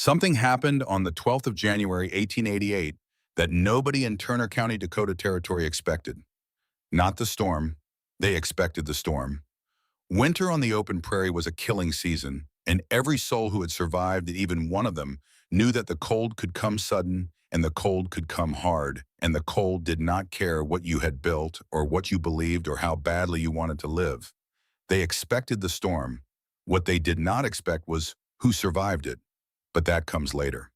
Something happened on the 12th of January, 1888, that nobody in Turner County, Dakota Territory expected. Not the storm. They expected the storm. Winter on the open prairie was a killing season, and every soul who had survived, even one of them, knew that the cold could come sudden, and the cold could come hard, and the cold did not care what you had built or what you believed or how badly you wanted to live. They expected the storm. What they did not expect was who survived it. But that comes later.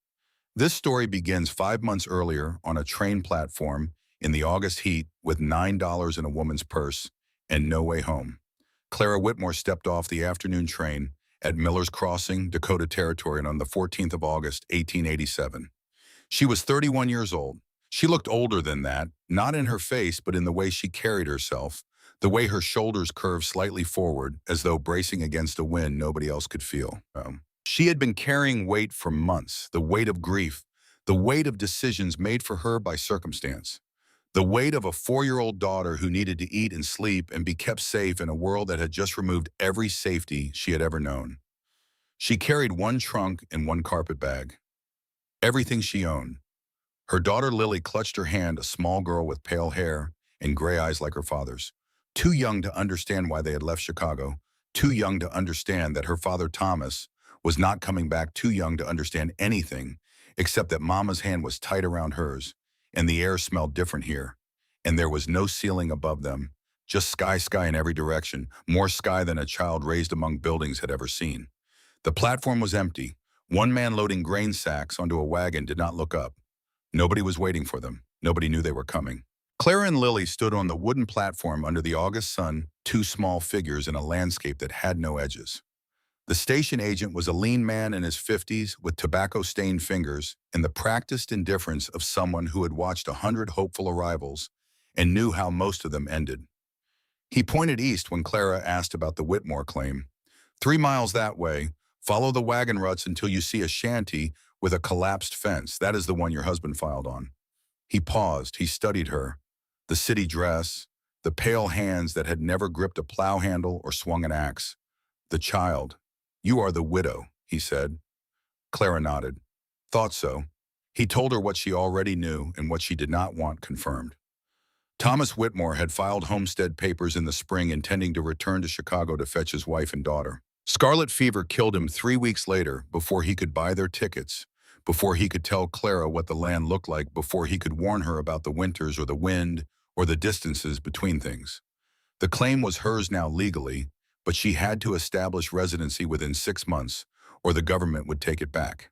This story begins 5 months earlier on a train platform in the August heat with $9 in a woman's purse and no way home. Clara Whitmore stepped off the afternoon train at Miller's Crossing, Dakota Territory, on the 14th of August, 1887. She was 31 years old. She looked older than that, not in her face, but in the way she carried herself, the way her shoulders curved slightly forward, as though bracing against a wind nobody else could feel. She had been carrying weight for months, the weight of grief, the weight of decisions made for her by circumstance, the weight of a 4-year-old daughter who needed to eat and sleep and be kept safe in a world that had just removed every safety she had ever known. She carried one trunk and one carpet bag. Everything she owned. Her daughter Lily clutched her hand, a small girl with pale hair and gray eyes like her father's, too young to understand why they had left Chicago, too young to understand that her father Thomas was not coming back, too young to understand anything except that Mama's hand was tight around hers, and the air smelled different here, and there was no ceiling above them, just sky in every direction, more sky than a child raised among buildings had ever seen. The platform was empty. One man loading grain sacks onto a wagon did not look up. Nobody was waiting for them. Nobody knew they were coming. Clara and Lily stood on the wooden platform under the August sun, two small figures in a landscape that had no edges. The station agent was a lean man in his 50s with tobacco-stained fingers and the practiced indifference of someone who had watched 100 hopeful arrivals and knew how most of them ended. He pointed east when Clara asked about the Whitmore claim. 3 miles that way, follow the wagon ruts until you see a shanty with a collapsed fence. That is the one your husband filed on. He paused. He studied her. The city dress, the pale hands that had never gripped a plow handle or swung an axe. The child. "You are the widow," he said. Clara nodded. Thought so. He told her what she already knew and what she did not want confirmed. Thomas Whitmore had filed homestead papers in the spring, intending to return to Chicago to fetch his wife and daughter. Scarlet fever killed him 3 weeks later, before he could buy their tickets, before he could tell Clara what the land looked like, before he could warn her about the winters or the wind or the distances between things. The claim was hers now legally, but she had to establish residency within 6 months, or the government would take it back.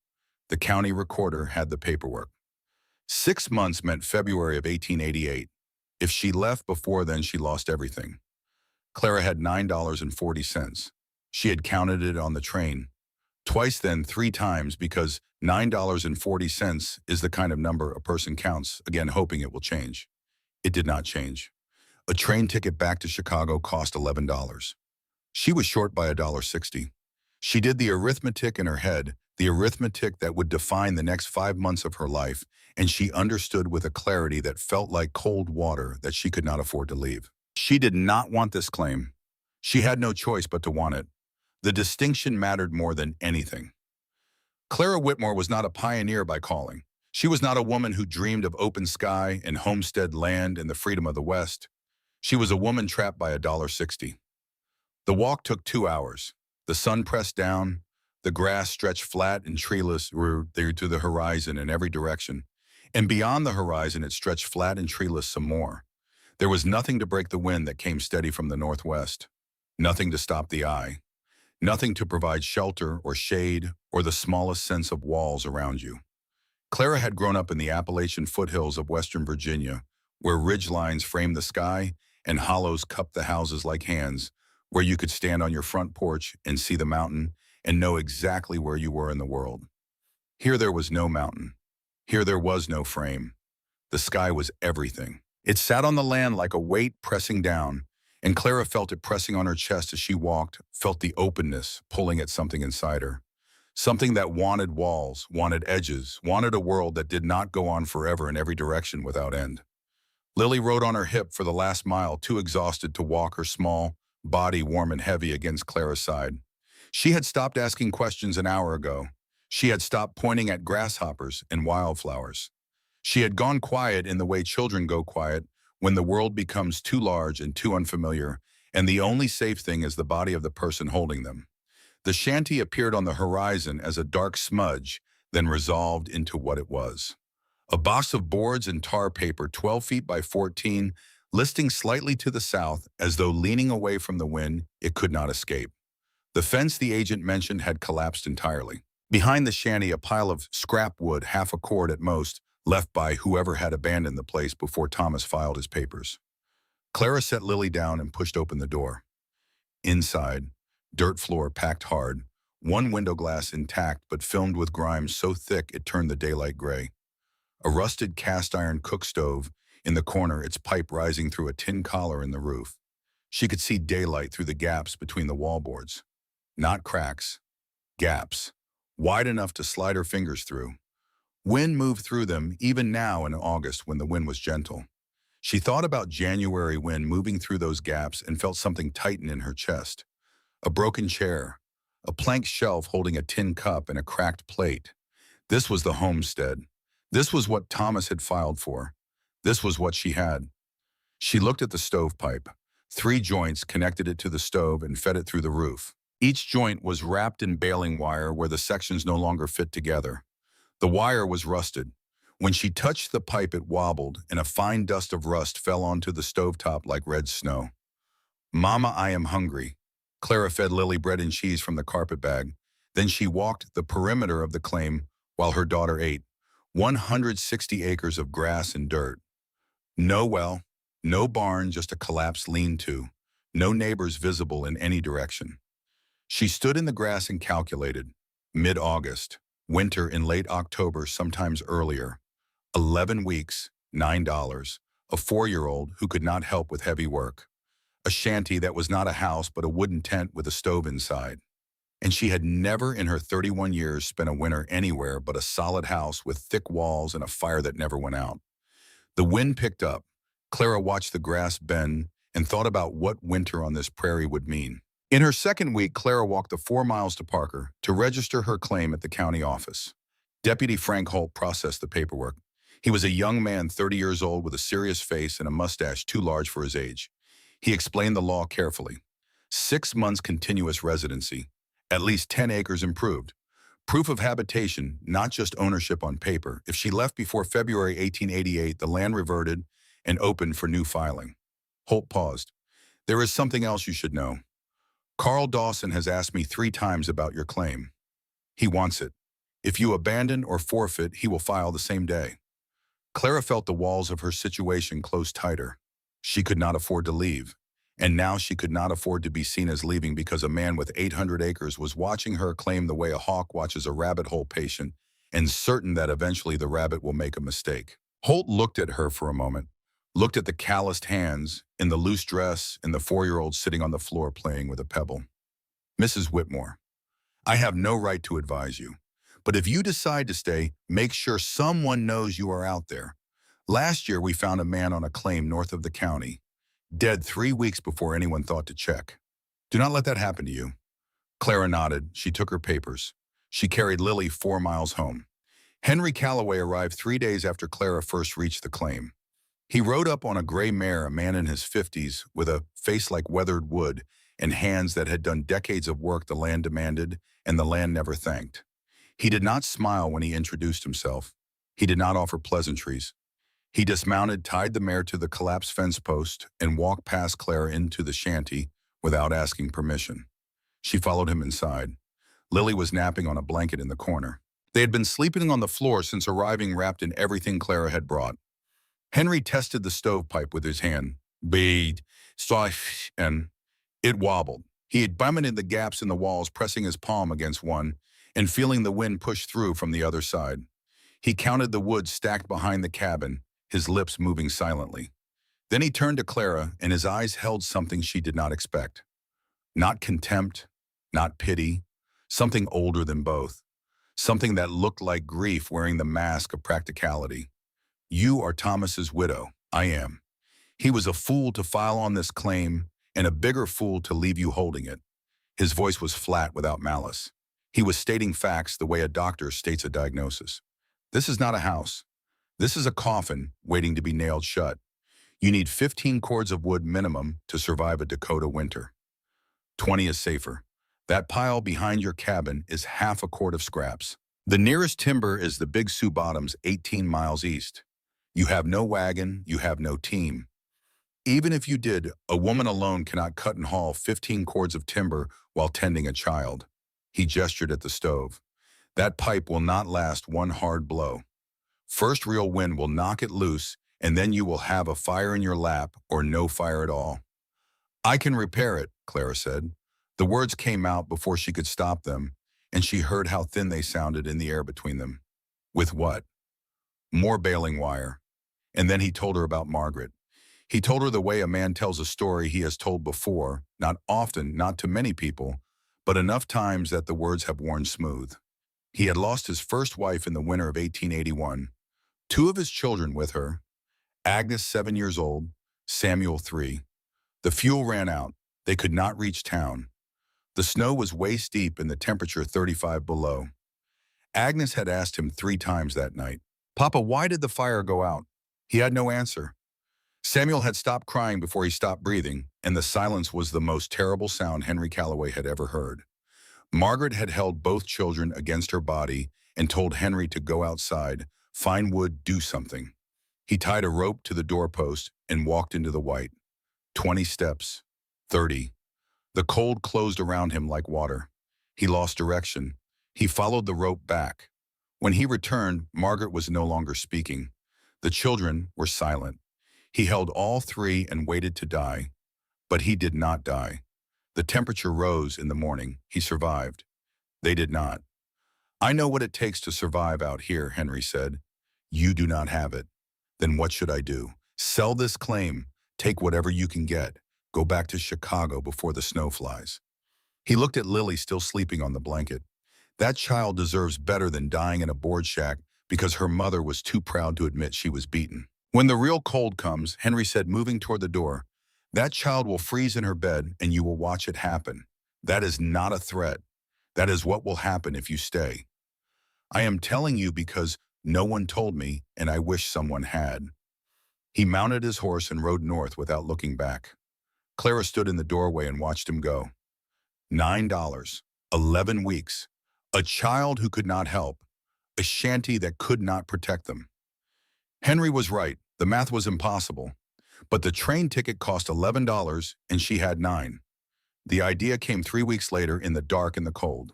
The county recorder had the paperwork. 6 months meant February of 1888. If she left before then, she lost everything. Clara had $9.40. She had counted it on the train. Twice then, 3 times, because $9.40 is the kind of number a person counts, again hoping it will change. It did not change. A train ticket back to Chicago cost $11. She was short by $1.60. She did the arithmetic in her head, the arithmetic that would define the next 5 months of her life, and she understood with a clarity that felt like cold water that she could not afford to leave. She did not want this claim. She had no choice but to want it. The distinction mattered more than anything. Clara Whitmore was not a pioneer by calling. She was not a woman who dreamed of open sky and homestead land and the freedom of the West. She was a woman trapped by $1.60. The walk took 2 hours. The sun pressed down. The grass stretched flat and treeless to the horizon in every direction. And beyond the horizon, it stretched flat and treeless some more. There was nothing to break the wind that came steady from the northwest. Nothing to stop the eye. Nothing to provide shelter or shade or the smallest sense of walls around you. Clara had grown up in the Appalachian foothills of Western Virginia, where ridge lines framed the sky and hollows cupped the houses like hands, where you could stand on your front porch and see the mountain and know exactly where you were in the world. Here there was no mountain. Here there was no frame. The sky was everything. It sat on the land like a weight pressing down, and Clara felt it pressing on her chest as she walked, felt the openness pulling at something inside her. Something that wanted walls, wanted edges, wanted a world that did not go on forever in every direction without end. Lily rode on her hip for the last mile, too exhausted to walk, her small body warm and heavy against Clara's side. She had stopped asking questions an hour ago. She had stopped pointing at grasshoppers and wildflowers. She had gone quiet in the way children go quiet when the world becomes too large and too unfamiliar, and the only safe thing is the body of the person holding them. The shanty appeared on the horizon as a dark smudge, then resolved into what it was. A box of boards and tar paper 12 feet by 14, listing slightly to the south as though leaning away from the wind it could not escape. The fence the agent mentioned had collapsed entirely. Behind the shanty, a pile of scrap wood, half a cord at most, left by whoever had abandoned the place before Thomas filed his papers. Clara set Lily down and pushed open the door. Inside, dirt floor packed hard, one window glass intact but filmed with grime so thick it turned the daylight gray. A rusted cast-iron cook stove in the corner, its pipe rising through a tin collar in the roof. She could see daylight through the gaps between the wallboards. Not cracks, gaps, wide enough to slide her fingers through. Wind moved through them, even now in August when the wind was gentle. She thought about January wind moving through those gaps and felt something tighten in her chest. A broken chair, a plank shelf holding a tin cup and a cracked plate. This was the homestead. This was what Thomas had filed for. This was what she had. She looked at the stovepipe. 3 joints connected it to the stove and fed it through the roof. Each joint was wrapped in baling wire where the sections no longer fit together. The wire was rusted. When she touched the pipe, it wobbled, and a fine dust of rust fell onto the stovetop like red snow. "Mama, I am hungry." Clara fed Lily bread and cheese from the carpet bag. Then she walked the perimeter of the claim while her daughter ate. 160 acres of grass and dirt. No well, no barn, just a collapsed lean-to. No neighbors visible in any direction. She stood in the grass and calculated. Mid-August, winter in late October, sometimes earlier. 11 weeks, $9. A 4-year-old who could not help with heavy work. A shanty that was not a house but a wooden tent with a stove inside. And she had never in her 31 years spent a winter anywhere but a solid house with thick walls and a fire that never went out. The wind picked up. Clara watched the grass bend and thought about what winter on this prairie would mean. In her second week, Clara walked the 4 miles to Parker to register her claim at the county office. Deputy Frank Holt processed the paperwork. He was a young man, 30 years old, with a serious face and a mustache too large for his age. He explained the law carefully. 6 months continuous residency, at least 10 acres improved. Proof of habitation, not just ownership on paper. If she left before February 1888, the land reverted and opened for new filing. Holt paused. "There is something else you should know. Carl Dawson has asked me 3 times about your claim. He wants it. If you abandon or forfeit, he will file the same day." Clara felt the walls of her situation close tighter. She could not afford to leave. And now she could not afford to be seen as leaving because a man with 800 acres was watching her claim the way a hawk watches a rabbit hole patient and certain that eventually the rabbit will make a mistake. Holt looked at her for a moment, looked at the calloused hands, in the loose dress, and the 4-year-old sitting on the floor playing with a pebble. "Mrs. Whitmore, I have no right to advise you, but if you decide to stay, make sure someone knows you are out there. Last year we found a man on a claim north of the county, dead 3 weeks before anyone thought to check. Do not let that happen to you." Clara nodded. She took her papers. She carried Lily 4 miles home. Henry Calloway arrived 3 days after Clara first reached the claim. He rode up on a gray mare, a man in his 50s, with a face like weathered wood and hands that had done decades of work the land demanded and the land never thanked. He did not smile when he introduced himself. He did not offer pleasantries. He dismounted, tied the mare to the collapsed fence post, and walked past Clara into the shanty without asking permission. She followed him inside. Lily was napping on a blanket in the corner. They had been sleeping on the floor since arriving, wrapped in everything Clara had brought. Henry tested the stovepipe with his hand. Bead, and it wobbled. He had bumped in the gaps in the walls, pressing his palm against one and feeling the wind push through from the other side. He counted the wood stacked behind the cabin, his lips moving silently. Then he turned to Clara, and his eyes held something she did not expect. Not contempt, not pity, something older than both. Something that looked like grief wearing the mask of practicality. "You are Thomas's widow. I am. He was a fool to file on this claim, and a bigger fool to leave you holding it." His voice was flat without malice. He was stating facts the way a doctor states a diagnosis. This is not a house. This is a coffin waiting to be nailed shut. You need 15 cords of wood minimum to survive a Dakota winter. 20 is safer. That pile behind your cabin is half a cord of scraps. The nearest timber is the Big Sioux Bottoms 18 miles east. You have no wagon, you have no team. Even if you did, a woman alone cannot cut and haul 15 cords of timber while tending a child. He gestured at the stove. That pipe will not last one hard blow. First real wind will knock it loose, and then you will have a fire in your lap or no fire at all. I can repair it, Clara said. The words came out before she could stop them, and she heard how thin they sounded in the air between them. With what? More baling wire. And then he told her about Margaret. He told her the way a man tells a story he has told before, not often, not to many people, but enough times that the words have worn smooth. He had lost his first wife in the winter of 1881, 2 of his children with her, Agnes 7 years old, Samuel 3. The fuel ran out. They could not reach town. The snow was waist deep and the temperature 35 below. Agnes had asked him 3 times that night, "Papa, why did the fire go out?" He had no answer. Samuel had stopped crying before he stopped breathing, and the silence was the most terrible sound Henry Calloway had ever heard. Margaret had held both children against her body and told Henry to go outside, find wood, do something. He tied a rope to the doorpost and walked into the white. 20 steps. 30. The cold closed around him like water. He lost direction. He followed the rope back. When he returned, Margaret was no longer speaking. The children were silent. He held all 3 and waited to die. But he did not die. The temperature rose in the morning. He survived. They did not. "I know what it takes to survive out here," Henry said. "You do not have it. Then what should I do? Sell this claim. Take whatever you can get. Go back to Chicago before the snow flies." He looked at Lily still sleeping on the blanket. That child deserves better than dying in a board shack because her mother was too proud to admit she was beaten. "When the real cold comes," Henry said, moving toward the door, "that child will freeze in her bed and you will watch it happen. That is not a threat. That is what will happen if you stay. I am telling you because no one told me and I wish someone had." He mounted his horse and rode north without looking back. Clara stood in the doorway and watched him go. $9, 11 weeks, a child who could not help, a shanty that could not protect them. Henry was right. The math was impossible. But the train ticket cost $11 and she had 9. The idea came 3 weeks later in the dark and the cold.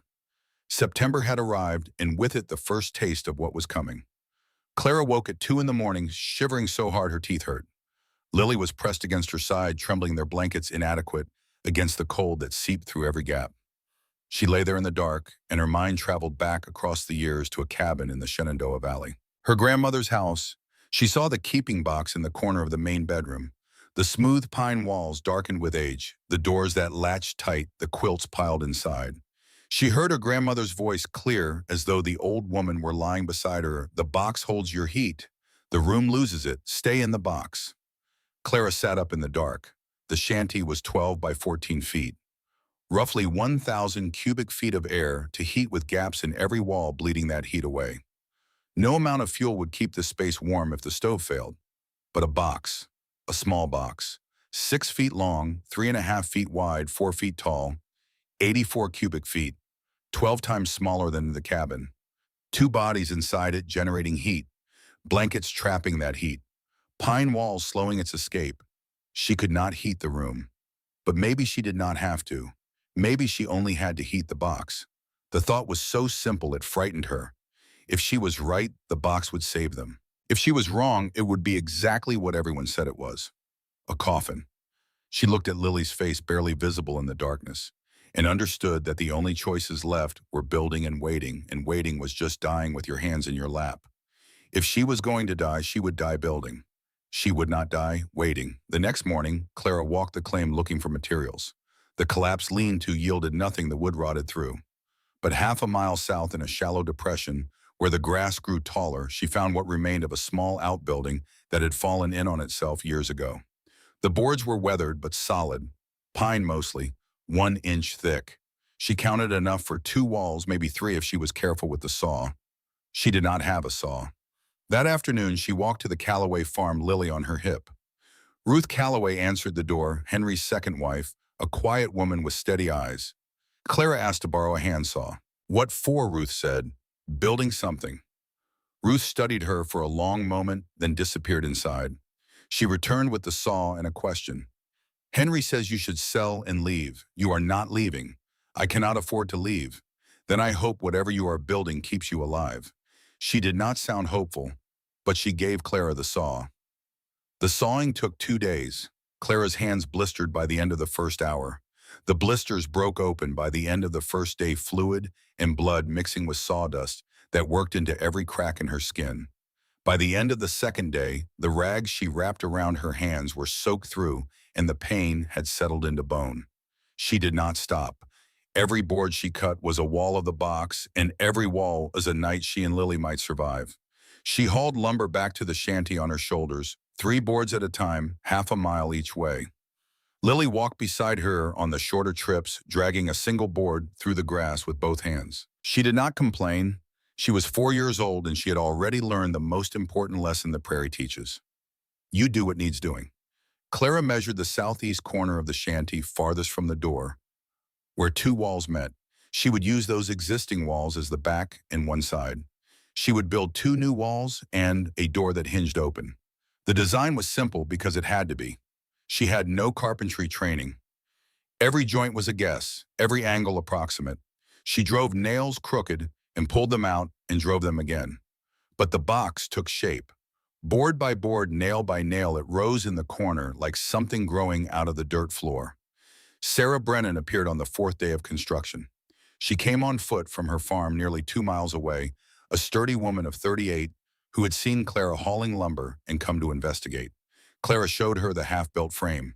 September had arrived, and with it the first taste of what was coming. Clara woke at 2 in the morning, shivering so hard her teeth hurt. Lily was pressed against her side, trembling, their blankets inadequate against the cold that seeped through every gap. She lay there in the dark, and her mind traveled back across the years to a cabin in the Shenandoah Valley. Her grandmother's house. She saw the keeping box in the corner of the main bedroom, the smooth pine walls darkened with age, the doors that latched tight, the quilts piled inside. She heard her grandmother's voice clear as though the old woman were lying beside her. "The box holds your heat. The room loses it. Stay in the box." Clara sat up in the dark. The shanty was 12 by 14 feet. Roughly 1,000 cubic feet of air to heat with gaps in every wall bleeding that heat away. No amount of fuel would keep the space warm if the stove failed. But a box, a small box, 6 feet long, 3.5 feet wide, 4 feet tall, 84 cubic feet, 12 times smaller than the cabin. 2 bodies inside it generating heat, blankets trapping that heat, pine walls slowing its escape. She could not heat the room. But maybe she did not have to. Maybe she only had to heat the box. The thought was so simple it frightened her. If she was right, the box would save them. If she was wrong, it would be exactly what everyone said it was. A coffin. She looked at Lily's face barely visible in the darkness, and understood that the only choices left were building and waiting was just dying with your hands in your lap. If she was going to die, she would die building. She would not die waiting. The next morning, Clara walked the claim looking for materials. The collapsed lean-to yielded nothing, the wood rotted through. But half a mile south in a shallow depression, where the grass grew taller, she found what remained of a small outbuilding that had fallen in on itself years ago. The boards were weathered but solid, pine mostly, 1 inch thick. She counted enough for 2 walls, maybe 3 if she was careful with the saw. She did not have a saw. That afternoon, she walked to the Calloway farm, Lily on her hip. Ruth Calloway answered the door, Henry's second wife, a quiet woman with steady eyes. Clara asked to borrow a handsaw. What for? Ruth said. Building something. Ruth studied her for a long moment, then disappeared inside. She returned with the saw and a question. Henry says you should sell and leave. You are not leaving. I cannot afford to leave. Then I hope whatever you are building keeps you alive. She did not sound hopeful, but she gave Clara the saw. The sawing took 2 days. Clara's hands blistered by the end of the first hour. The blisters broke open by the end of the first day, fluid and blood mixing with sawdust that worked into every crack in her skin. By the end of the second day, the rags she wrapped around her hands were soaked through and the pain had settled into bone. She did not stop. Every board she cut was a wall of the box, and every wall is a night she and Lily might survive. She hauled lumber back to the shanty on her shoulders, 3 boards at a time, half a mile each way. Lily walked beside her on the shorter trips, dragging a single board through the grass with both hands. She did not complain. She was 4 years old and she had already learned the most important lesson the prairie teaches. You do what needs doing. Clara measured the southeast corner of the shanty farthest from the door, where 2 walls met. She would use those existing walls as the back and one side. She would build 2 new walls and a door that hinged open. The design was simple because it had to be. She had no carpentry training. Every joint was a guess, every angle approximate. She drove nails crooked and pulled them out and drove them again. But the box took shape. Board by board, nail by nail, it rose in the corner like something growing out of the dirt floor. Sarah Brennan appeared on the 4th day of construction. She came on foot from her farm nearly 2 miles away, a sturdy woman of 38 who had seen Clara hauling lumber and come to investigate. Clara showed her the half-built frame.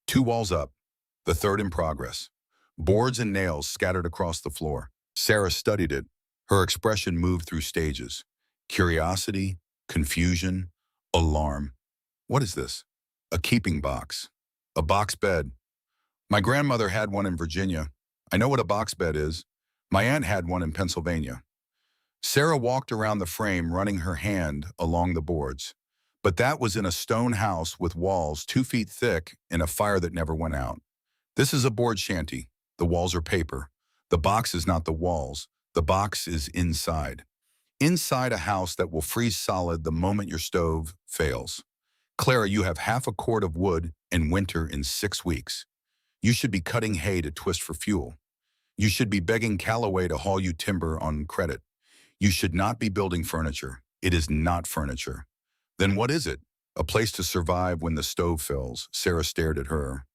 2 walls up, the 3rd in progress. Boards and nails scattered across the floor. Sarah studied it. Her expression moved through stages. Curiosity, confusion, alarm. What is this? A keeping box. A box bed. My grandmother had one in Virginia. I know what a box bed is. My aunt had one in Pennsylvania. Sarah walked around the frame, running her hand along the boards. But that was in a stone house with walls 2 feet thick and a fire that never went out. This is a board shanty. The walls are paper. The box is not the walls. The box is inside. Inside a house that will freeze solid the moment your stove fails. Clara, you have half a cord of wood and winter in 6 weeks. You should be cutting hay to twist for fuel. You should be begging Calloway to haul you timber on credit. You should not be building furniture. It is not furniture. Then what is it? A place to survive when the stove fails. Sarah stared at her.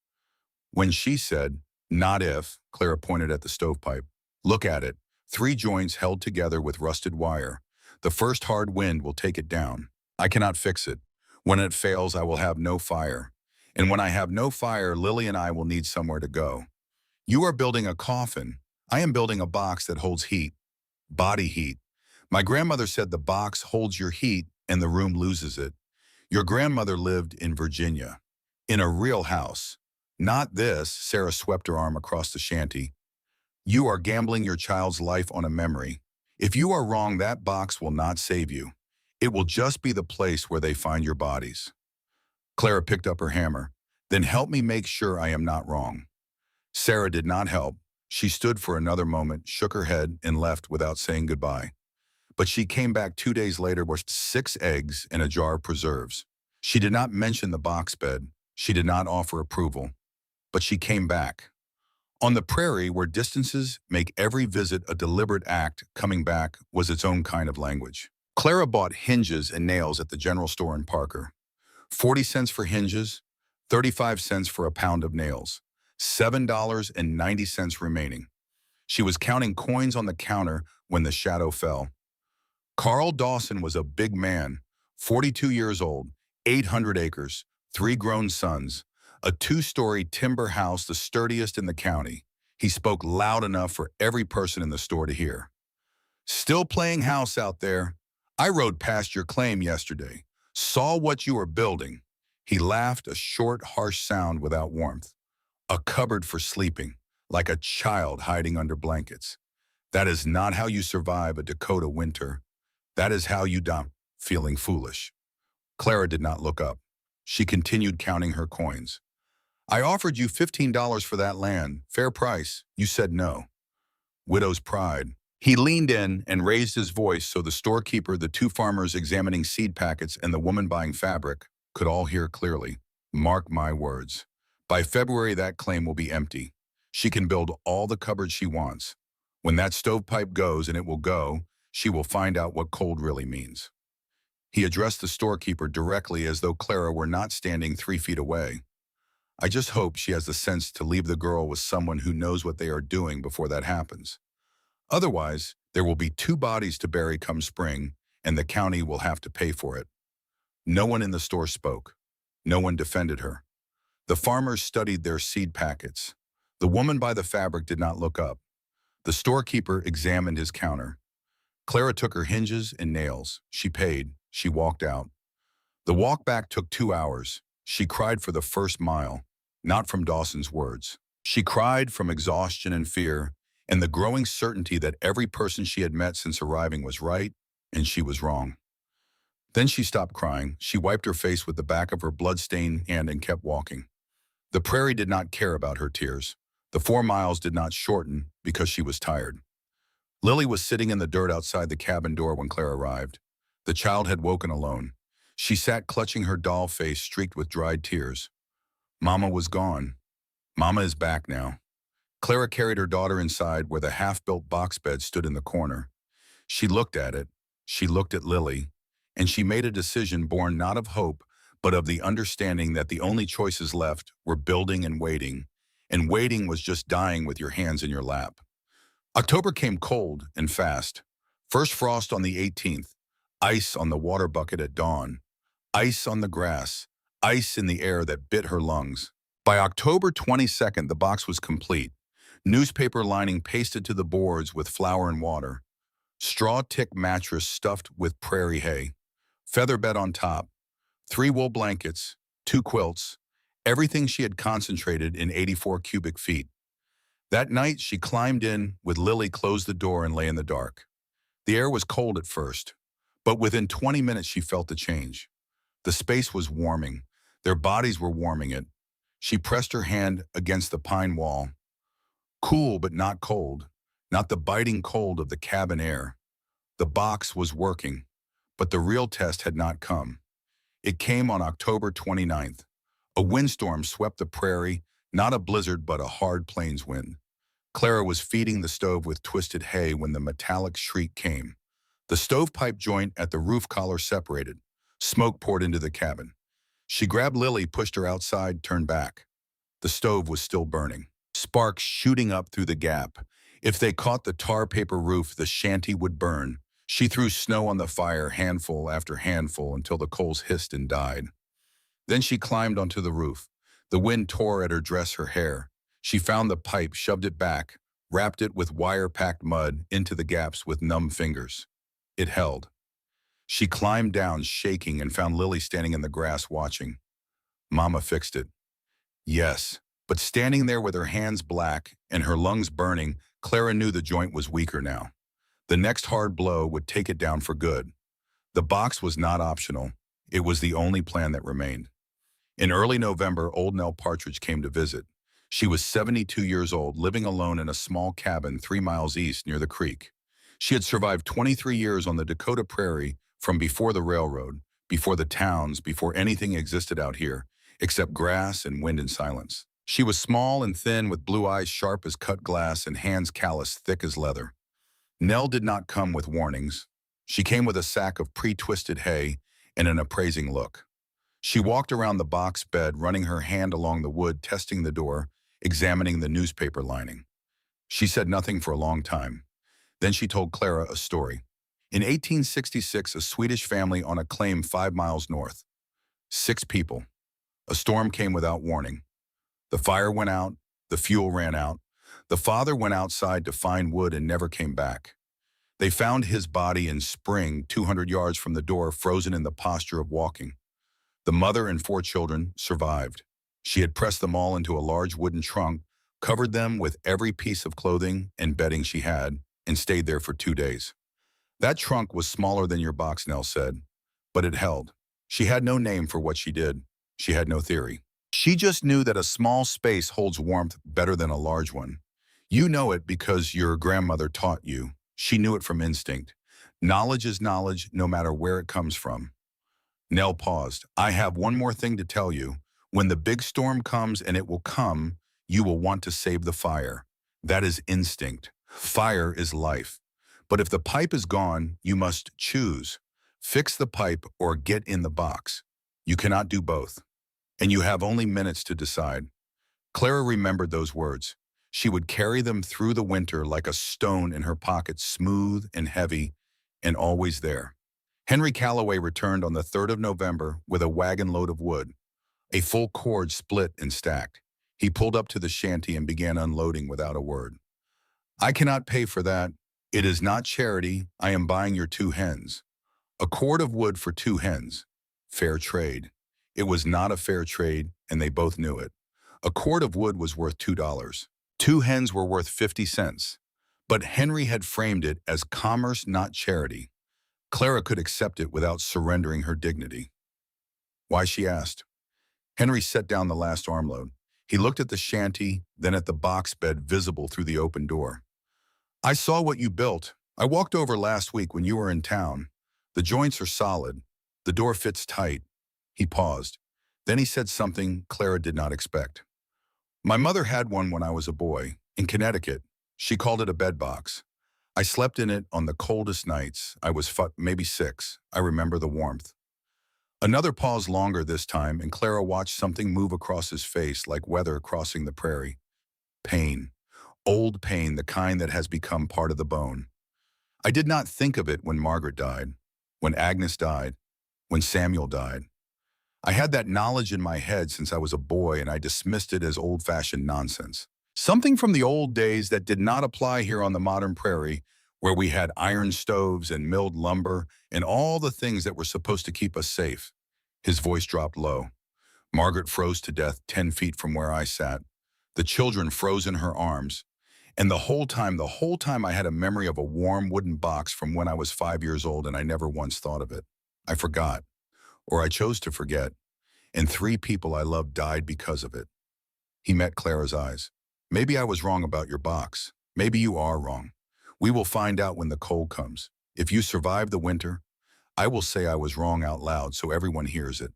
When she said, not if, Clara pointed at the stovepipe. Look at it. 3 joints held together with rusted wire. The first hard wind will take it down. I cannot fix it. When it fails, I will have no fire. And when I have no fire, Lily and I will need somewhere to go. You are building a coffin. I am building a box that holds heat. Body heat. My grandmother said the box holds your heat and the room loses it. Your grandmother lived in Virginia. In a real house. Not this, Sarah swept her arm across the shanty. You are gambling your child's life on a memory. If you are wrong, that box will not save you. It will just be the place where they find your bodies. Clara picked up her hammer. Then help me make sure I am not wrong. Sarah did not help. She stood for another moment, shook her head, and left without saying goodbye. But she came back 2 days later with 6 eggs and a jar of preserves. She did not mention the box bed. She did not offer approval. But she came back. On the prairie, where distances make every visit a deliberate act, coming back was its own kind of language. Clara bought hinges and nails at the general store in Parker. 40 cents for hinges, 35 cents for a pound of nails, $7.90 remaining. She was counting coins on the counter when the shadow fell. Carl Dawson was a big man, 42 years old, 800 acres, 3 grown sons, a 2-story timber house, the sturdiest in the county. He spoke loud enough for every person in the store to hear. Still playing house out there? I rode past your claim yesterday. Saw what you were building. He laughed, a short, harsh sound without warmth. A cupboard for sleeping. like a child hiding under blankets. That is not how you survive a Dakota winter. That is how you die, feeling foolish. Clara did not look up. She continued counting her coins. I offered you $15 for that land, fair price. You said no. Widow's pride. He leaned in and raised his voice so the storekeeper, the two farmers examining seed packets, and the woman buying fabric could all hear clearly. Mark my words. By February, that claim will be empty. She can build all the cupboards she wants. When that stovepipe goes, and it will go, she will find out what cold really means. He addressed the storekeeper directly as though Clara were not standing 3 feet away. I just hope she has the sense to leave the girl with someone who knows what they are doing before that happens. Otherwise, there will be 2 bodies to bury come spring, and the county will have to pay for it. No one in the store spoke. No one defended her. The farmers studied their seed packets. The woman by the fabric did not look up. The storekeeper examined his counter. Clara took her hinges and nails. She paid. She walked out. The walk back took 2 hours. She cried for the first mile, not from Dawson's words. She cried from exhaustion and fear, and the growing certainty that every person she had met since arriving was right, and she was wrong. Then she stopped crying. She wiped her face with the back of her blood-stained hand and kept walking. The prairie did not care about her tears. The 4 miles did not shorten because she was tired. Lily was sitting in the dirt outside the cabin door when Clara arrived. The child had woken alone. She sat clutching her doll face streaked with dried tears. Mama was gone. Mama is back now. Clara carried her daughter inside where the half-built box bed stood in the corner. She looked at it. She looked at Lily. And she made a decision born not of hope, but of the understanding that the only choices left were building and waiting was just dying with your hands in your lap. October came cold and fast. First frost on the 18th, ice on the water bucket at dawn, ice on the grass, ice in the air that bit her lungs. By October 22nd, the box was complete. Newspaper lining pasted to the boards with flour and water. Straw tick mattress stuffed with prairie hay. Feather bed on top. 3 wool blankets, 2 quilts, everything she had concentrated in 84 cubic feet. That night, she climbed in with Lily, closed the door, and lay in the dark. The air was cold at first, but within 20 minutes she felt the change. The space was warming. Their bodies were warming it. She pressed her hand against the pine wall. Cool but not cold, not the biting cold of the cabin air. The box was working, but the real test had not come. It came on October 29th. A windstorm swept the prairie, not a blizzard but a hard plains wind. Clara was feeding the stove with twisted hay when the metallic shriek came. The stovepipe joint at the roof collar separated. Smoke poured into the cabin. She grabbed Lily, pushed her outside, turned back. The stove was still burning, sparks shooting up through the gap. If they caught the tar paper roof, the shanty would burn. She threw snow on the fire, handful after handful, until the coals hissed and died. Then she climbed onto the roof. The wind tore at her dress, her hair. She found the pipe, shoved it back, wrapped it with wire-packed mud into the gaps with numb fingers. It held. She climbed down, shaking, and found Lily standing in the grass watching. Mama fixed it. Yes, but standing there with her hands black and her lungs burning, Clara knew the joint was weaker now. The next hard blow would take it down for good. The box was not optional. It was the only plan that remained. In early November, old Nell Partridge came to visit. She was 72 years old, living alone in a small cabin 3 miles east near the creek. She had survived 23 years on the Dakota prairie from before the railroad, before the towns, before anything existed out here, except grass and wind and silence. She was small and thin, with blue eyes sharp as cut glass and hands calloused thick as leather. Nell did not come with warnings. She came with a sack of pre-twisted hay and an appraising look. She walked around the box bed, running her hand along the wood, testing the door, examining the newspaper lining. She said nothing for a long time. Then she told Clara a story. In 1866, a Swedish family on a claim 5 miles north. 6 people. A storm came without warning. The fire went out. The fuel ran out. The father went outside to find wood and never came back. They found his body in spring 200 yards from the door, frozen in the posture of walking. The mother and 4 children survived. She had pressed them all into a large wooden trunk, covered them with every piece of clothing and bedding she had, and stayed there for 2 days. That trunk was smaller than your box, Nell said, but it held. She had no name for what she did. She had no theory. She just knew that a small space holds warmth better than a large one. You know it because your grandmother taught you. She knew it from instinct. Knowledge is knowledge, no matter where it comes from. Nell paused. I have one more thing to tell you. When the big storm comes, and it will come, you will want to save the fire. That is instinct. Fire is life. But if the pipe is gone, you must choose. Fix the pipe or get in the box. You cannot do both. And you have only minutes to decide. Clara remembered those words. She would carry them through the winter like a stone in her pocket, smooth and heavy, and always there. Henry Calloway returned on the 3rd of November with a wagon load of wood. A full cord split and stacked. He pulled up to the shanty and began unloading without a word. I cannot pay for that. It is not charity. I am buying your 2 hens. A cord of wood for 2 hens. Fair trade. It was not a fair trade, and they both knew it. A cord of wood was worth $2. 2 hens were worth 50 cents. But Henry had framed it as commerce, not charity. Clara could accept it without surrendering her dignity. Why, she asked. Henry set down the last armload. He looked at the shanty, then at the box bed visible through the open door. I saw what you built. I walked over last week when you were in town. The joints are solid. The door fits tight. He paused. Then he said something Clara did not expect. My mother had one when I was a boy, in Connecticut. She called it a bed box. I slept in it on the coldest nights. I was maybe 6. I remember the warmth. Another pause longer this time, and Clara watched something move across his face like weather crossing the prairie. Pain. Old pain, the kind that has become part of the bone. I did not think of it when Margaret died, when Agnes died, when Samuel died. I had that knowledge in my head since I was a boy, and I dismissed it as old-fashioned nonsense. Something from the old days that did not apply here on the modern prairie, where we had iron stoves and milled lumber and all the things that were supposed to keep us safe. His voice dropped low. Margaret froze to death 10 feet from where I sat. The children froze in her arms. And the whole time I had a memory of a warm wooden box from when I was 5 years old, and I never once thought of it. I forgot, or I chose to forget, and 3 people I loved died because of it. He met Clara's eyes. Maybe I was wrong about your box. Maybe you are wrong. We will find out when the cold comes. If you survive the winter, I will say I was wrong out loud so everyone hears it.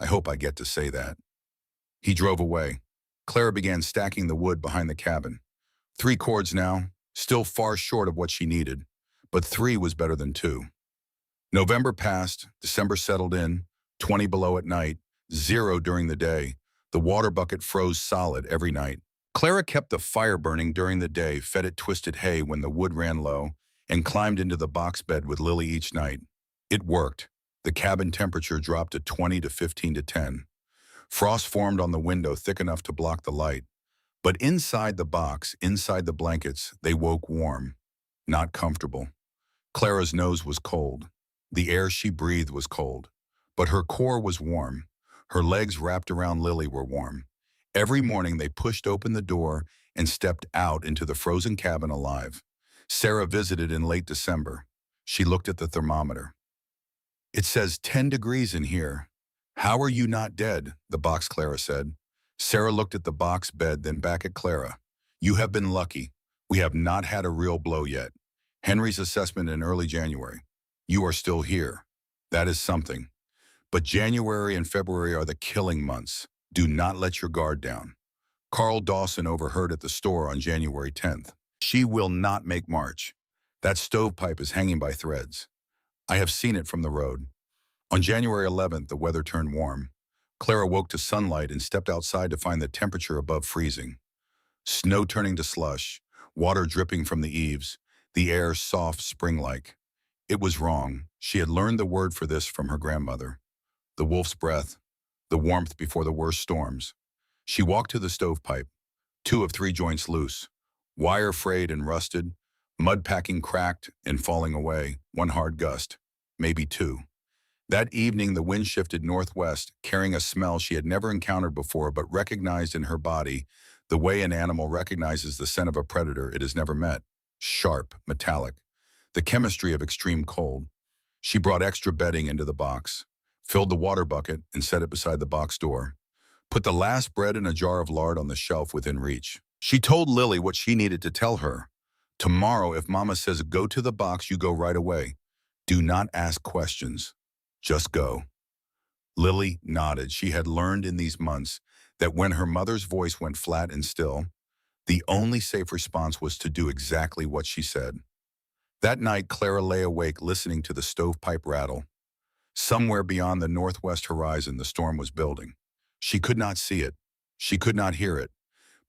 I hope I get to say that. He drove away. Clara began stacking the wood behind the cabin. 3 cords now, still far short of what she needed, but 3 was better than 2. November passed, December settled in, 20 below at night, 0 during the day. The water bucket froze solid every night. Clara kept the fire burning during the day, fed it twisted hay when the wood ran low, and climbed into the box bed with Lily each night. It worked. The cabin temperature dropped to 20 to 15 to 10. Frost formed on the window thick enough to block the light. But inside the box, inside the blankets, they woke warm, not comfortable. Clara's nose was cold. The air she breathed was cold. But her core was warm. Her legs wrapped around Lily were warm. Every morning they pushed open the door and stepped out into the frozen cabin alive. Sarah visited in late December. She looked at the thermometer. It says 10 degrees in here. How are you not dead? The box, Clara said. Sarah looked at the box bed, then back at Clara. You have been lucky. We have not had a real blow yet. Henry's assessment in early January. You are still here. That is something. But January and February are the killing months. Do not let your guard down. Carl Dawson overheard at the store on January 10th. She will not make March. That stovepipe is hanging by threads. I have seen it from the road. On January 11th, the weather turned warm. Clara woke to sunlight and stepped outside to find the temperature above freezing. Snow turning to slush, water dripping from the eaves, the air soft spring-like. It was wrong. She had learned the word for this from her grandmother. The wolf's breath, the warmth before the worst storms. She walked to the stovepipe, 2 of 3 joints loose, wire frayed and rusted, mud packing cracked and falling away, 1 hard gust, maybe 2. That evening the wind shifted northwest, carrying a smell she had never encountered before but recognized in her body, the way an animal recognizes the scent of a predator it has never met. Sharp, metallic, the chemistry of extreme cold. She brought extra bedding into the box, filled the water bucket and set it beside the box door, put the last bread and a jar of lard on the shelf within reach. She told Lily what she needed to tell her. Tomorrow, if Mama says go to the box, you go right away. Do not ask questions. Just go. Lily nodded. She had learned in these months that when her mother's voice went flat and still, the only safe response was to do exactly what she said. That night, Clara lay awake listening to the stovepipe rattle. Somewhere beyond the northwest horizon, the storm was building. She could not see it. She could not hear it.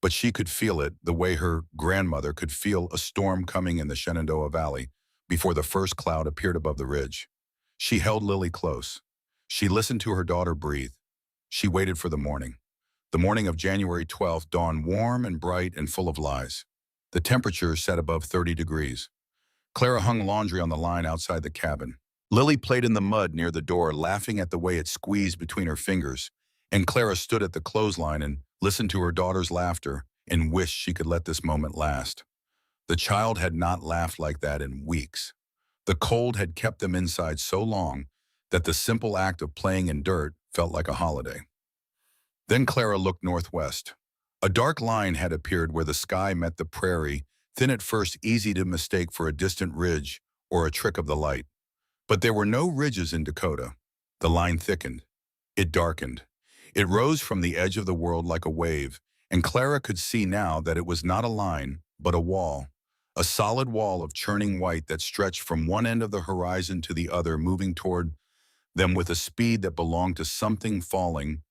But she could feel it the way her grandmother could feel a storm coming in the Shenandoah Valley before the first cloud appeared above the ridge. She held Lily close. She listened to her daughter breathe. She waited for the morning. The morning of January 12th dawned warm and bright and full of lies. The temperature sat above 30 degrees. Clara hung laundry on the line outside the cabin. Lily played in the mud near the door, laughing at the way it squeezed between her fingers, and Clara stood at the clothesline and listened to her daughter's laughter and wished she could let this moment last. The child had not laughed like that in weeks. The cold had kept them inside so long that the simple act of playing in dirt felt like a holiday. Then Clara looked northwest. A dark line had appeared where the sky met the prairie, thin at first, easy to mistake for a distant ridge or a trick of the light. But there were no ridges in Dakota. The line thickened. It darkened. It rose from the edge of the world like a wave, and Clara could see now that it was not a line, but a wall. A solid wall of churning white that stretched from one end of the horizon to the other, moving toward them with a speed that belonged to something falling,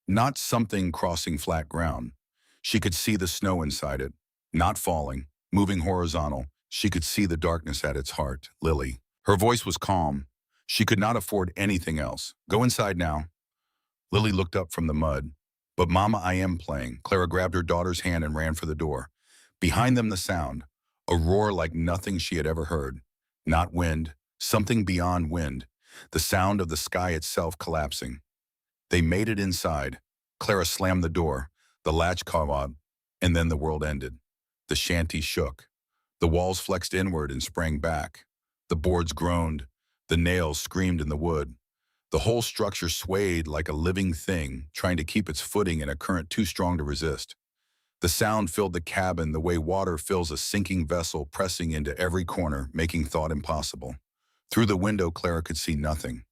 not something crossing flat ground. She could see the snow inside it, not falling, moving horizontal. She could see the darkness at its heart. Lily. Her voice was calm. She could not afford anything else. Go inside now. Lily looked up from the mud. But Mama, I am playing. Clara grabbed her daughter's hand and ran for the door. Behind them the sound, a roar like nothing she had ever heard. Not wind, something beyond wind. The sound of the sky itself collapsing. They made it inside. Clara slammed the door. The latch came up, and then the world ended. The shanty shook. The walls flexed inward and sprang back. The boards groaned. The nails screamed in the wood. The whole structure swayed like a living thing, trying to keep its footing in a current too strong to resist. The sound filled the cabin the way water fills a sinking vessel, pressing into every corner, making thought impossible. Through the window, Clara could see nothing.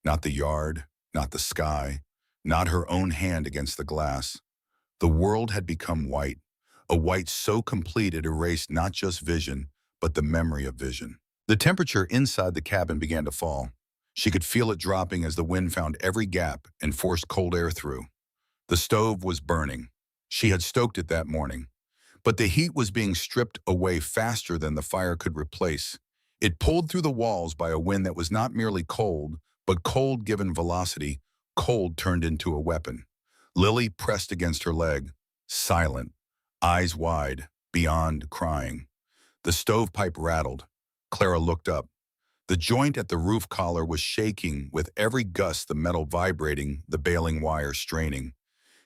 Not the yard, not the sky, not her own hand against the glass. The world had become white, a white so complete it erased not just vision, but the memory of vision. The temperature inside the cabin began to fall. She could feel it dropping as the wind found every gap and forced cold air through. The stove was burning. She had stoked it that morning. But the heat was being stripped away faster than the fire could replace. It pulled through the walls by a wind that was not merely cold, but cold given velocity, cold turned into a weapon. Lily pressed against her leg, silent, eyes wide, beyond crying. The stovepipe rattled. Clara looked up. The joint at the roof collar was shaking with every gust, the metal vibrating, the baling wire straining.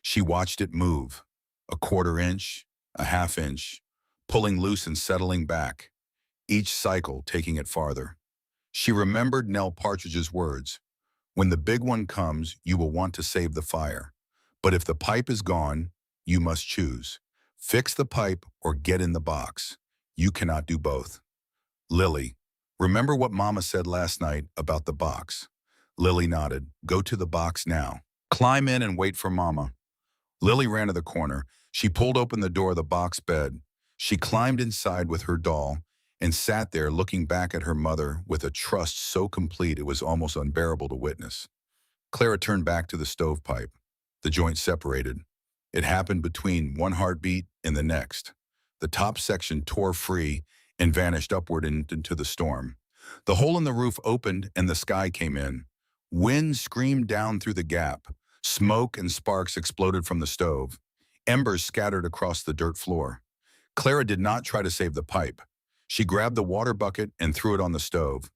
She watched it move, a quarter inch, a half inch, pulling loose and settling back, each cycle taking it farther. She remembered Nell Partridge's words, "When the big one comes, you will want to save the fire. But if the pipe is gone, you must choose. Fix the pipe or get in the box. You cannot do both." Lily, remember what Mama said last night about the box? Lily nodded. Go to the box now. Climb in and wait for Mama. Lily ran to the corner. She pulled open the door of the box bed. She climbed inside with her doll and sat there looking back at her mother with a trust so complete it was almost unbearable to witness. Clara turned back to the stovepipe. The joint separated. It happened between one heartbeat and the next. The top section tore free and vanished upward into the storm. The hole in the roof opened and the sky came in. Wind screamed down through the gap. Smoke and sparks exploded from the stove. Embers scattered across the dirt floor. Clara did not try to save the pipe. She grabbed the water bucket and threw it on the stove.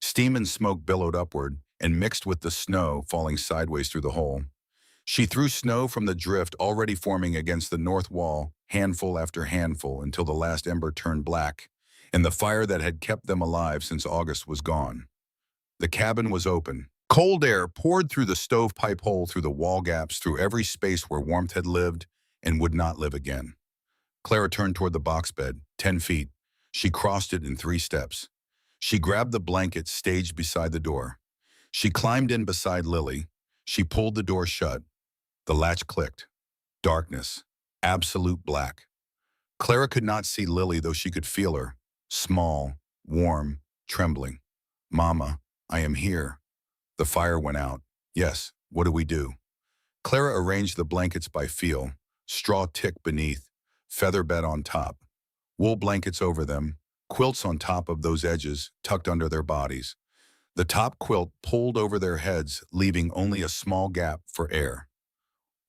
Steam and smoke billowed upward and mixed with the snow falling sideways through the hole. She threw snow from the drift already forming against the north wall, handful after handful, until the last ember turned black, and the fire that had kept them alive since August was gone. The cabin was open. Cold air poured through the stovepipe hole, through the wall gaps, through every space where warmth had lived and would not live again. Clara turned toward the box bed, 10 feet. She crossed it in 3 steps. She grabbed the blanket staged beside the door. She climbed in beside Lily. She pulled the door shut. The latch clicked. Darkness. Absolute black. Clara could not see Lily, though she could feel her. Small, warm, trembling. "Mama, I am here." The fire went out. "Yes, what do we do?" Clara arranged the blankets by feel. Straw tick beneath, feather bed on top, wool blankets over them, quilts on top of those edges, tucked under their bodies. The top quilt pulled over their heads, leaving only a small gap for air.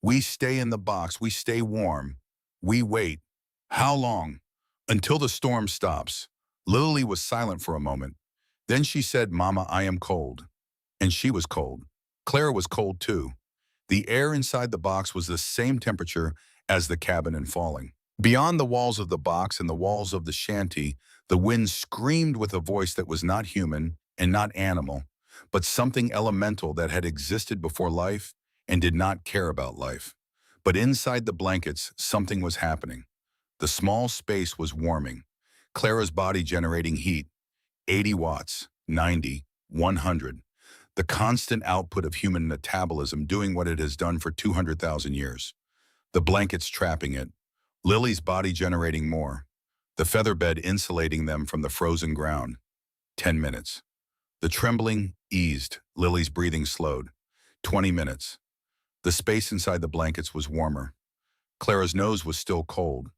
"We stay in the box. We stay warm. We wait." "How long?" "Until the storm stops." Lily was silent for a moment. Then she said, "Mama, I am cold." And she was cold. Clara was cold too. The air inside the box was the same temperature as the cabin in falling. Beyond the walls of the box and the walls of the shanty, the wind screamed with a voice that was not human and not animal, but something elemental that had existed before life and did not care about life. But inside the blankets, something was happening. The small space was warming. Clara's body generating heat, 80 watts, 90, 100. The constant output of human metabolism doing what it has done for 200,000 years. The blankets trapping it. Lily's body generating more. The feather bed insulating them from the frozen ground. 10 minutes. The trembling eased. Lily's breathing slowed. 20 minutes. The space inside the blankets was warmer. Clara's nose was still cold.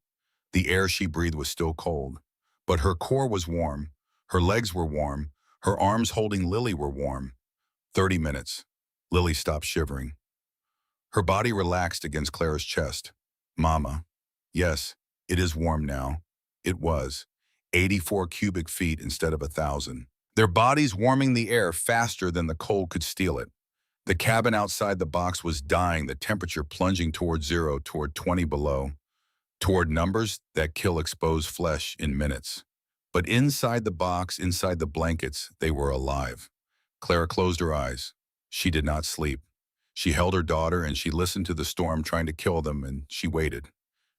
The air she breathed was still cold. But her core was warm. Her legs were warm. Her arms holding Lily were warm. 30 minutes. Lily stopped shivering. Her body relaxed against Clara's chest. "Mama." "Yes, it is warm now." It was. 84 cubic feet instead of 1,000. Their bodies warming the air faster than the cold could steal it. The cabin outside the box was dying, the temperature plunging toward zero, toward 20 below, toward numbers that kill exposed flesh in minutes. But inside the box, inside the blankets, they were alive. Clara closed her eyes. She did not sleep. She held her daughter and she listened to the storm trying to kill them, and she waited.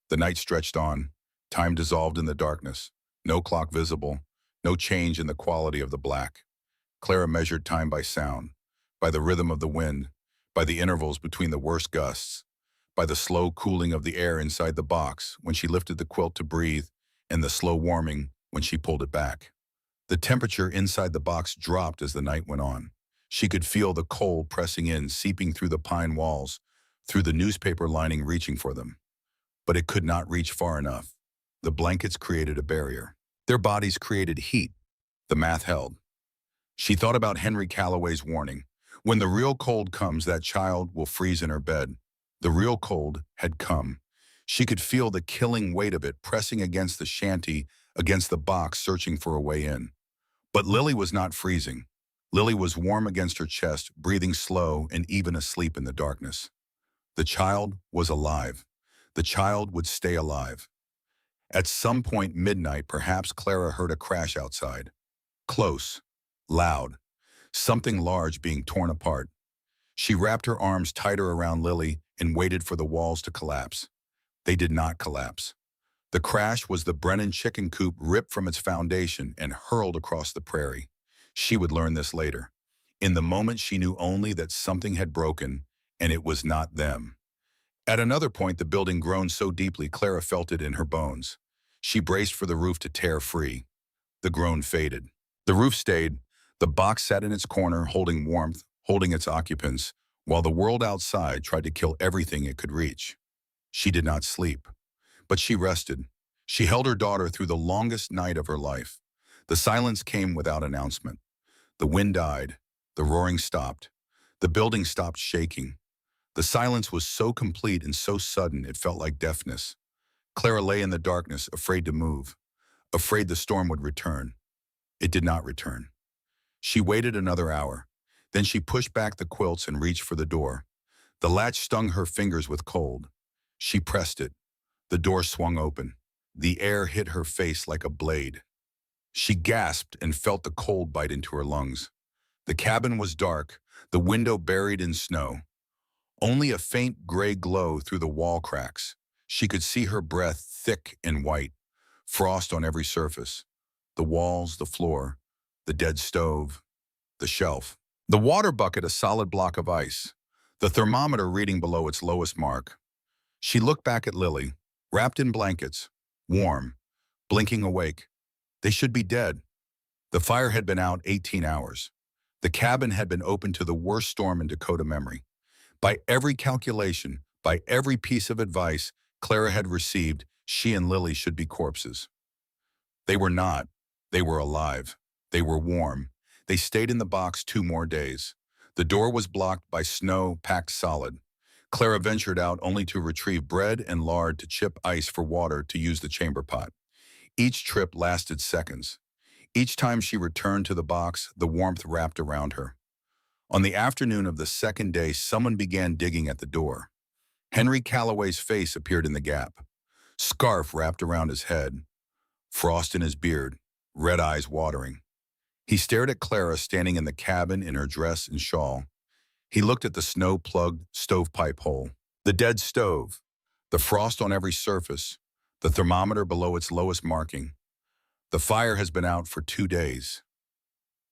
The night stretched on. Time dissolved in the darkness. No clock visible. No change in the quality of the black. Clara measured time by sound, by the rhythm of the wind, by the intervals between the worst gusts, by the slow cooling of the air inside the box when she lifted the quilt to breathe, and the slow warming when she pulled it back. The temperature inside the box dropped as the night went on. She could feel the cold pressing in, seeping through the pine walls, through the newspaper lining reaching for them. But it could not reach far enough. The blankets created a barrier. Their bodies created heat. The math held. She thought about Henry Calloway's warning. When the real cold comes, that child will freeze in her bed. The real cold had come. She could feel the killing weight of it pressing against the shanty, against the box, searching for a way in. But Lily was not freezing. Lily was warm against her chest, breathing slow and even asleep in the darkness. The child was alive. The child would stay alive. At some point midnight, perhaps, Clara heard a crash outside. Close, loud, something large being torn apart. She wrapped her arms tighter around Lily and waited for the walls to collapse. They did not collapse. The crash was the Brennan chicken coop ripped from its foundation and hurled across the prairie. She would learn this later. In the moment, she knew only that something had broken, and it was not them. At another point, the building groaned so deeply Clara felt it in her bones. She braced for the roof to tear free. The groan faded. The roof stayed. The box sat in its corner, holding warmth, holding its occupants, while the world outside tried to kill everything it could reach. She did not sleep. But she rested. She held her daughter through the longest night of her life. The silence came without announcement. The wind died. The roaring stopped. The building stopped shaking. The silence was so complete and so sudden it felt like deafness. Clara lay in the darkness, afraid to move, afraid the storm would return. It did not return. She waited another hour. Then she pushed back the quilts and reached for the door. The latch stung her fingers with cold. She pressed it. The door swung open. The air hit her face like a blade. She gasped and felt the cold bite into her lungs. The cabin was dark, the window buried in snow. Only a faint gray glow through the wall cracks. She could see her breath thick and white, frost on every surface. The walls, the floor, the dead stove, the shelf. The water bucket a solid block of ice, the thermometer reading below its lowest mark. She looked back at Lily, wrapped in blankets, warm, blinking awake. They should be dead. The fire had been out 18 hours. The cabin had been open to the worst storm in Dakota memory. By every calculation, by every piece of advice Clara had received, she and Lily should be corpses. They were not. They were alive. They were warm. They stayed in the box 2 more days. The door was blocked by snow packed solid. Clara ventured out only to retrieve bread and lard to chip ice for water to use the chamber pot. Each trip lasted seconds. Each time she returned to the box, the warmth wrapped around her. On the afternoon of the second day, someone began digging at the door. Henry Calloway's face appeared in the gap. Scarf wrapped around his head, frost in his beard, red eyes watering. He stared at Clara standing in the cabin in her dress and shawl. He looked at the snow-plugged stovepipe hole, the dead stove, the frost on every surface, the thermometer below its lowest marking. The fire has been out for 2 days.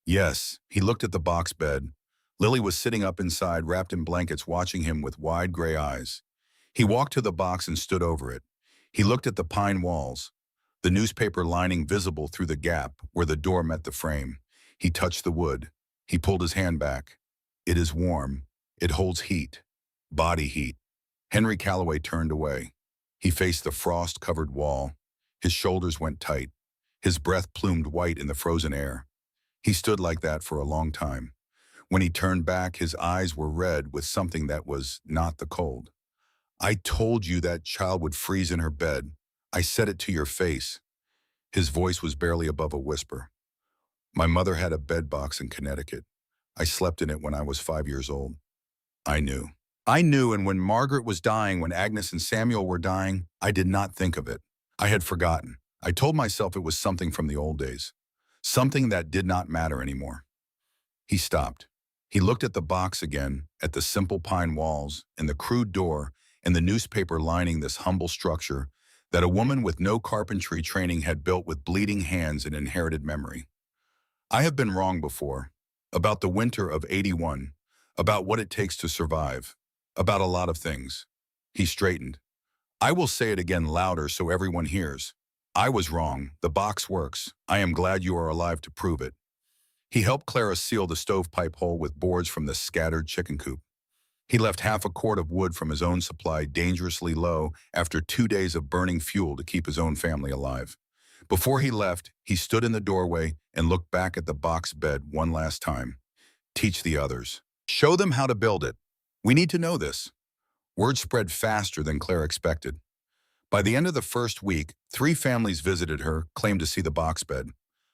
Yes, he looked at the box bed. Lily was sitting up inside, wrapped in blankets, watching him with wide gray eyes. He walked to the box and stood over it. He looked at the pine walls, the newspaper lining visible through the gap where the door met the frame. He touched the wood. He pulled his hand back. It is warm. It holds heat. Body heat. Henry Calloway turned away. He faced the frost-covered wall. His shoulders went tight. His breath plumed white in the frozen air. He stood like that for a long time. When he turned back, his eyes were red with something that was not the cold. I told you that child would freeze in her bed. I said it to your face. His voice was barely above a whisper. My mother had a bed box in Connecticut. I slept in it when I was 5 years old. I knew. I knew, and when Margaret was dying, when Agnes and Samuel were dying, I did not think of it. I had forgotten. I told myself it was something from the old days. Something that did not matter anymore. He stopped. He looked at the box again, at the simple pine walls, and the crude door, and the newspaper lining this humble structure that a woman with no carpentry training had built with bleeding hands and inherited memory. I have been wrong before, about the winter of '81, about what it takes to survive, about a lot of things. He straightened. I will say it again louder so everyone hears. I was wrong. The box works. I am glad you are alive to prove it. He helped Clara seal the stovepipe hole with boards from the scattered chicken coop. He left half a cord of wood from his own supply dangerously low after 2 days of burning fuel to keep his own family alive. Before he left, he stood in the doorway and looked back at the box bed one last time. Teach the others. Show them how to build it. We need to know this. Word spread faster than Claire expected. By the end of the first week, 3 families visited her, claimed to see the box bed.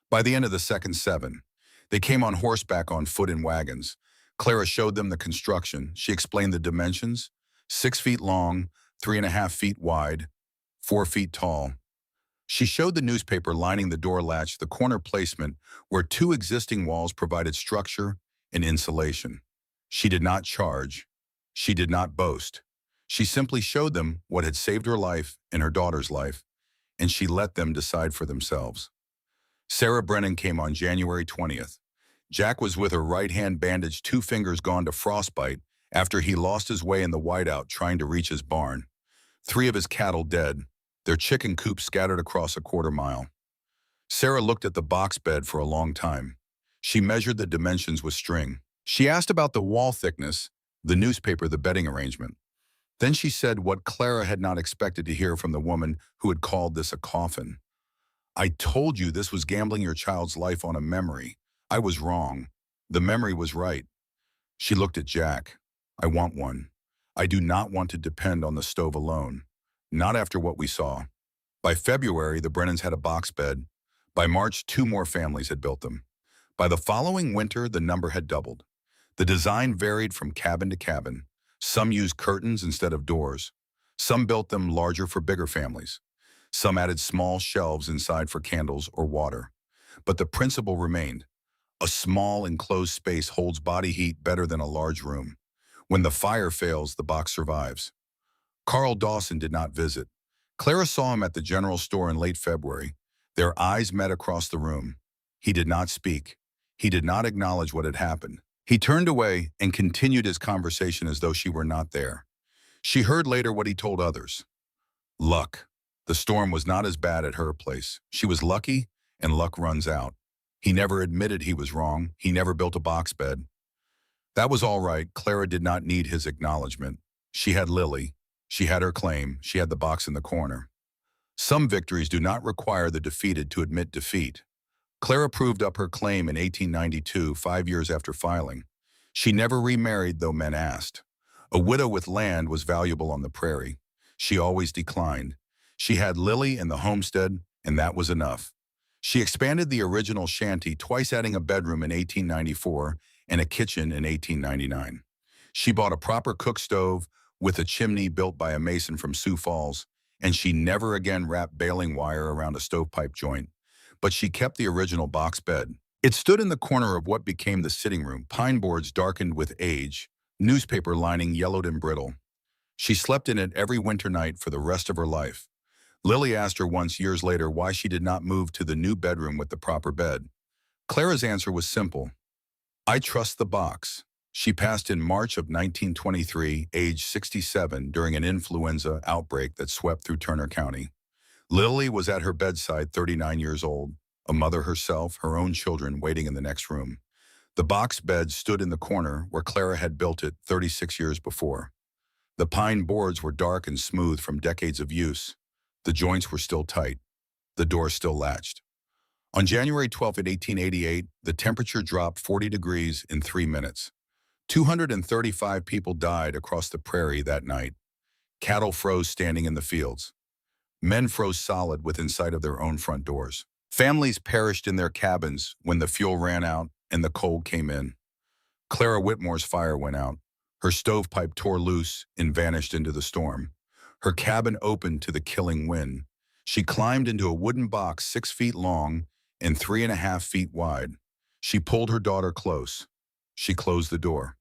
By the end of the second, 7. They came on horseback, on foot, in wagons. Clara showed them the construction. She explained the dimensions: 6 feet long, 3.5 feet wide, 4 feet tall. She showed the newspaper lining the door latch, the corner placement where 2 existing walls provided structure and insulation. She did not charge. She did not boast. She simply showed them what had saved her life and her daughter's life, and she let them decide for themselves. Sarah Brennan came on January 20th. Jack was with her right hand bandaged, 2 fingers gone to frostbite after he lost his way in the whiteout trying to reach his barn. 3 of his cattle dead, their chicken coop scattered across a quarter mile. Sarah looked at the box bed for a long time. She measured the dimensions with string. She asked about the wall thickness, the newspaper, the bedding arrangement. Then she said what Clara had not expected to hear from the woman who had called this a coffin. I told you this was gambling your child's life on a memory. I was wrong. The memory was right. She looked at Jack. I want one. I do not want to depend on the stove alone. Not after what we saw. By February, the Brennans had a box bed. By March, 2 more families had built them. By the following winter, the number had doubled. The design varied from cabin to cabin. Some used curtains instead of doors. Some built them larger for bigger families. Some added small shelves inside for candles or water. But the principle remained. A small enclosed space holds body heat better than a large room. When the fire fails, the box survives. Carl Dawson did not visit. Clara saw him at the general store in late February. Their eyes met across the room. He did not speak. He did not acknowledge what had happened. He turned away and continued his conversation as though she were not there. She heard later what he told others. Luck. The storm was not as bad at her place. She was lucky, and luck runs out. He never admitted he was wrong. He never built a box bed. That was all right. Clara did not need his acknowledgement. She had Lily. She had her claim. She had the box in the corner. Some victories do not require the defeated to admit defeat. Clara proved up her claim in 1892, 5 years after filing. She never remarried, though men asked. A widow with land was valuable on the prairie. She always declined. She had Lily and the homestead, and that was enough. She expanded the original shanty, twice adding a bedroom in 1894 and a kitchen in 1899. She bought a proper cook stove with a chimney built by a mason from Sioux Falls, and she never again wrapped baling wire around a stovepipe joint. But she kept the original box bed. It stood in the corner of what became the sitting room, pine boards darkened with age, newspaper lining yellowed and brittle. She slept in it every winter night for the rest of her life. Lily asked her once years later why she did not move to the new bedroom with the proper bed. Clara's answer was simple. I trust the box. She passed in March of 1923, age 67, during an influenza outbreak that swept through Turner County. Lily was at her bedside, 39 years old, a mother herself, her own children waiting in the next room. The box bed stood in the corner where Clara had built it 36 years before. The pine boards were dark and smooth from decades of use. The joints were still tight. The door still latched. On January 12, 1888, the temperature dropped 40 degrees in 3 minutes. 235 people died across the prairie that night. Cattle froze standing in the fields. Men froze solid within sight of their own front doors. Families perished in their cabins when the fuel ran out and the cold came in. Clara Whitmore's fire went out. Her stovepipe tore loose and vanished into the storm. Her cabin opened to the killing wind. She climbed into a wooden box 6 feet long and 3.5 feet wide. She pulled her daughter close. She closed the door.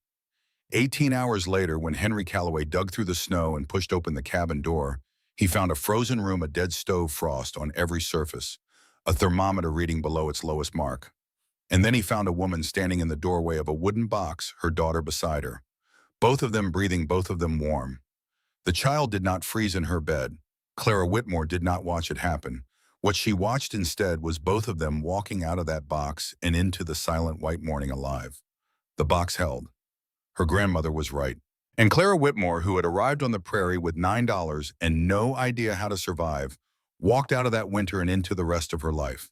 18 hours later, when Henry Calloway dug through the snow and pushed open the cabin door, he found a frozen room, a dead stove frost on every surface, a thermometer reading below its lowest mark. And then he found a woman standing in the doorway of a wooden box, her daughter beside her. Both of them breathing, both of them warm. The child did not freeze in her bed. Clara Whitmore did not watch it happen. What she watched instead was both of them walking out of that box and into the silent white morning alive. The box held. Her grandmother was right. And Clara Whitmore, who had arrived on the prairie with $9 and no idea how to survive, walked out of that winter and into the rest of her life.